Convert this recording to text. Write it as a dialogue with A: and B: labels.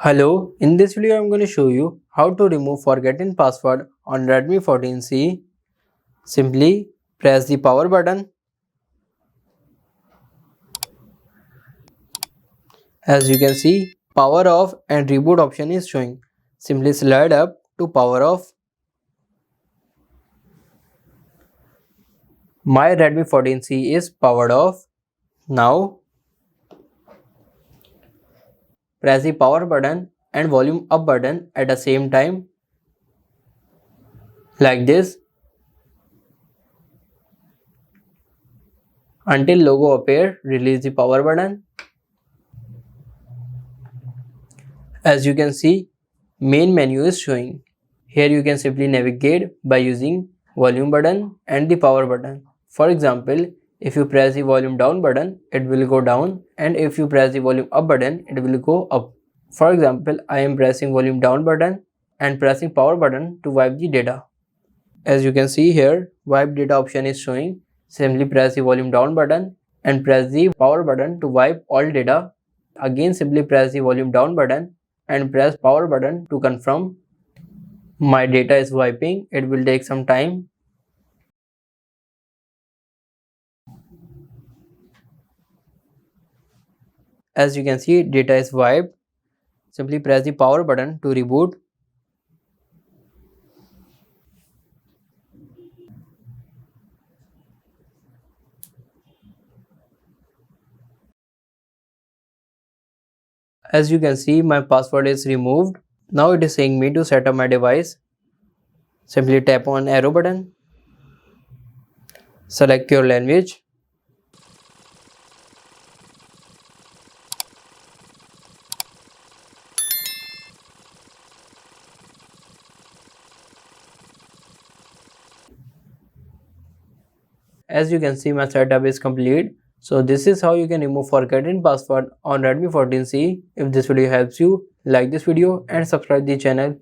A: Hello, in this video I am going to show you how to remove forgotten password on Redmi 14c. Simply press the power button. As you can see, power off and reboot option is showing. Simply slide up to power off. My Redmi 14c is powered off. Now press the power button and volume up button at the same time, like this, until logo appear. Release the power button. As you can see, main menu is showing. Here you can simply navigate by using volume button and the power button. For example, if you press the volume down button, it will go down, and if you press the volume up button, it will go up. For example, I am pressing volume down button and pressing power button to wipe the data. As you can see here, wipe data option is showing. Simply press the volume down button and press the power button to wipe all data. Again, simply press the volume down button and press power button to confirm. My data is wiping. It will take some time. As you can see, data is wiped. Simply press the power button to reboot. As you can see, my password is removed. Now it is saying me to set up my device. Simply tap on arrow button. Select your language. As you can see, my setup is complete. So this is how you can remove forgotten password on Redmi 14c. If this video helps you, like this video and subscribe the channel.